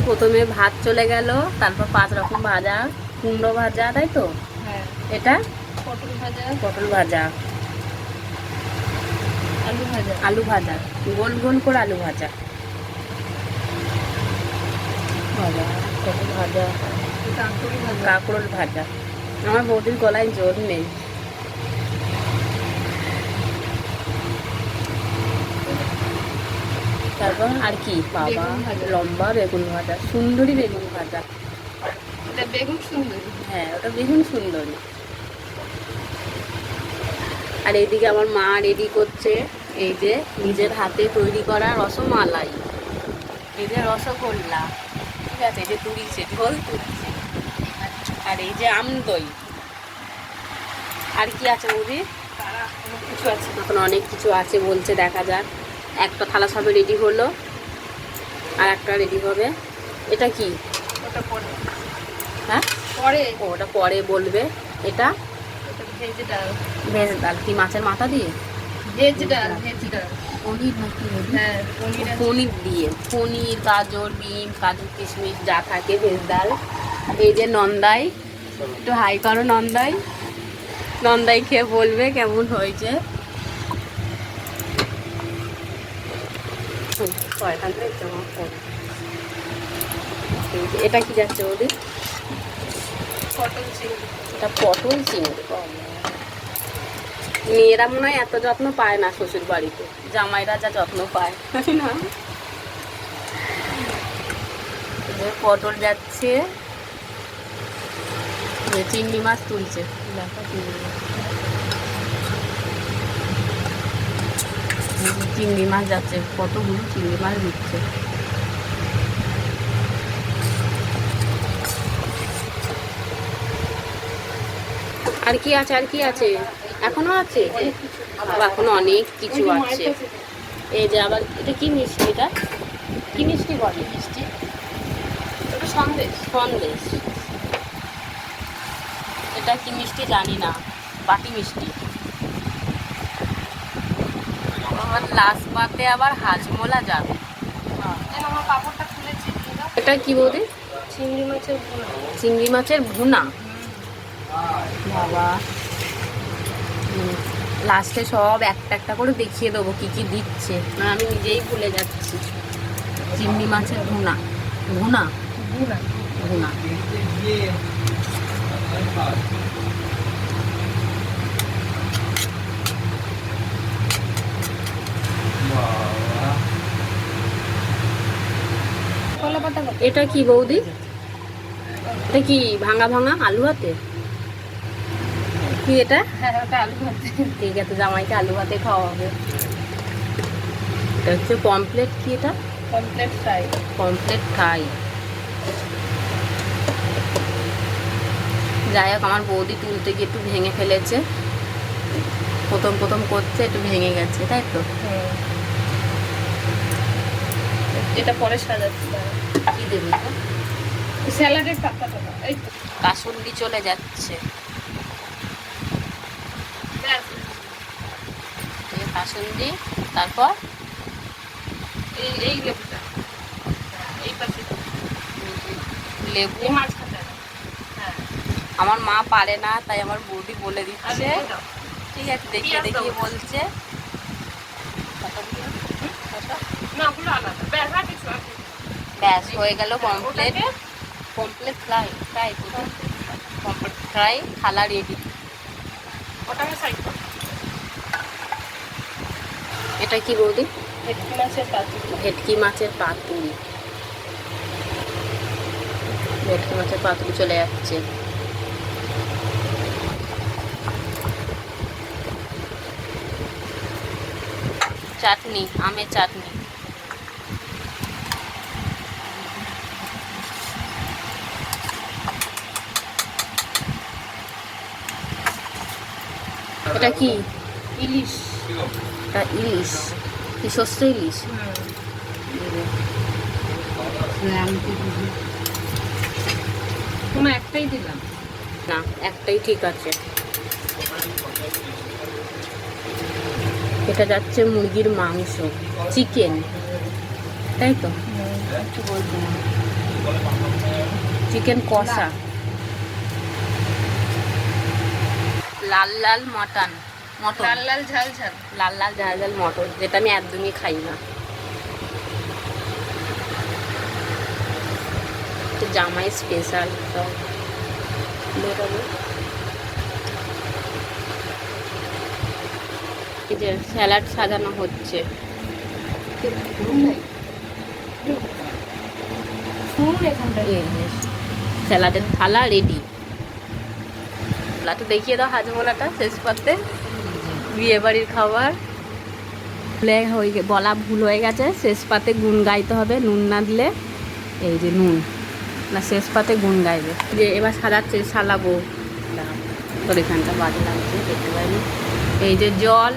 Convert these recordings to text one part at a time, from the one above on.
প্রথমে ভাত চলে গেল, তারপর 5 রকম ভাজা, কুমড়ো ভাজা, তাই তো? হ্যাঁ। এটা পটল ভাজা, আলু ভাজা, গোল গোল করে আলু ভাজা, কাঁকরোল ভাজা। আমার বৌদির গলায় জোর নেই। তারপর আর কি? বাবা, লম্বা বেগুন ভাজা, সুন্দরী বেগুন ভাজা। বেগুন সুন্দরী? হ্যাঁ, ওটা বেগুন সুন্দরী। আর এইদিকে আমার মা রেডি করছে এই যে নিজের হাতে তৈরি করা রসমালাই, এই যে রসগোল্লা, ঠিক আছে, এই যে তুলছে, ঢোল তুলছে, আর এই যে আমদই। আর কি আছে বৌদি? কিছু আছে, এখন অনেক কিছু আছে বলছে, দেখা যাক। একটা থালা সবে রেডি হলো, আর একটা রেডি হবে। এটা কি? ওটা পরে। হ্যাঁ পরে, ওটা পরে বলবে। এটা ভেজ ডাল। ভেজ ডাল কি মাছের মাথা দিয়ে? ভেজ ডাল। পনির নাকি? হ্যাঁ, পনির দিয়ে, পনির, গাজর, বিন, কাজু, কিশমিশ যা থাকে ভেজ ডাল। এই যে নন্দাই, একটু হাই করো নন্দাই। নন্দাই খেয়ে বলবে কেমন হয়েছে। এটা কি যাচ্ছে ওদের? পটল চিংড়ি। এটা পটল চিংড়ি। মেয়েরা মনে হয় এত যত্ন পায় না শ্বশুর বাড়িতে, জামাইরা যা যত্ন পায়, তাই না? পটল যাচ্ছে, চিংড়ি মাছ তুলছে, চিংড়ি মাছ যাচ্ছে, কতগুলো চিংড়ি মাছ দিচ্ছে। আর কি আছে? আর কি আছে? এখনো আছে, এখনো অনেক কিছু আছে। এই যে আবার এটা কি মিষ্টি? এটা কি মিষ্টি বলে? মিষ্টি, ওটা সন্দেশ। সন্দেশ। এটা কি মিষ্টি জানি না, বাটি মিষ্টি। আমার লাস্ট পাতে আবার হাজমোলা যাবে। আমার পাপড়টা খুলেছি। এটা কি বৌদি? চিংড়ি মাছের ভুনা। চিংড়ি মাছের ভুনা। বাবা, লাস্টে সব একটা একটা করে দেখিয়ে দেবো কি কি দিচ্ছে, না আমি নিজেই ভুলে যাচ্ছি। চিংড়ি মাছের ভুনা, ভুনা ভুনা ভুনা। এটা কি বৌদি? এটা কি ভাঙা ভাঙা আলু হাতে? কি এটা? হ্যাঁ, ওটা আলু ভাতে। ঠিক আছে, জামাইকে আলু ভাতে খাওয়া হবে। এটা হচ্ছে পমপ্লেট। কি এটা? Pomfret fry. Pomfret fry. যাই হোক, আমার বৌদি তুলতে গিয়ে একটু ভেঙে ফেলেছে, প্রথম প্রথম করছে, একটু ভেঙে গেছে, তাই তো? এটা পরে সাজাচ্ছি। কি দেবে? স্যালাডের পাতাটা। এই তো কাসুন্দি চলে যাচ্ছে, কাসুন্দি। তারপর এই লেবুটা, এই পাশে লেবু। মাঝখানটা। হ্যাঁ, আমার মা পারে না, তাই আমার বৌদি বলে দিচ্ছে। ঠিক আছে, দেখিয়ে দেখিয়ে বলছে। ব্যাস হয়ে গেল pomfret. Pomfret fry, fry pomfret fry, থালা রেডি। এটা কি বৌদি? ভেটকি মাছের পাতুরি। ভেটকি মাছের পাতুরি। ভেটকি মাছের পাতুরি চলে যাচ্ছে। চাটনি, আমের চাটনি। এটা কি? ইলিশ। এটা ইলিশ। কি শস্য ইলিশ? কোনো একটাই দিলাম না, একটাই ঠিক আছে। এটা যাচ্ছে মুরগির মাংস, চিকেন, তাই তো? কিছু বলছি না। চিকেন কষা, লাল লাল মটন, লাল লাল ঝাল ঝাল। লাল লাল ঝাল ঝাল মটর, যেটা আমি একদমই খাই না। তো জামাই স্পেশাল সব বেরোবে। এই যে স্যালাড সাজানো হচ্ছে। এই যে স্যালাডের থালা রেডি। তো দেখিয়ে দাও হাজমোলাটা শেষ করতে। বিয়ে বাড়ির খাবার বলা ভুল হয়ে গেছে, শেষ পাতে গুণ গাইতে হবে, নুন না দিলে। এই যে নুন না, শেষ পাতে গুণ গাইবে। যে এবার সাজাচ্ছে, সালাবো। তোর এখানটা বাজে লাগছে, দেখতে পাইনি। এই যে জল,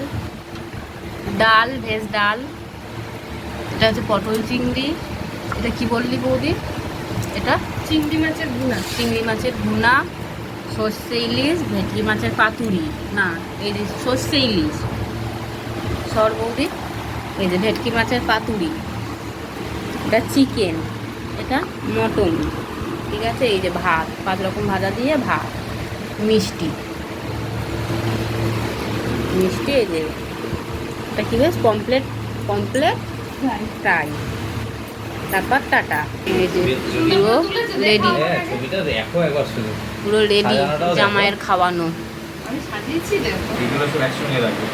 ডাল, ভেজ ডাল, এটা হচ্ছে পটল চিংড়ি। এটা কি বললি বৌদি? এটা চিংড়ি মাছের ভুনা। চিংড়ি মাছের ভুনা, সর্ষে ইলিশ, ভেটকি মাছের পাতুরি, না এই যে সর্ষে ইলিশ সর বৌদি। এই যে ভেটকি মাছের পাতুরি, এটা চিকেন, এটা মটন, ঠিক আছে। এই যে ভাত, 5 রকম ভাজা দিয়ে ভাত, মিষ্টি মিষ্টি। এই যে এটা কি বেশ কমপ্লিট ফ্রাই। তারপর টাটা। এই যে পুরো রেডি, পুরো রেডি জামাইয়ের খাওয়ানো। আমি সাজিয়েছি দেখো। এগুলো সব একসঙ্গে রাখবে।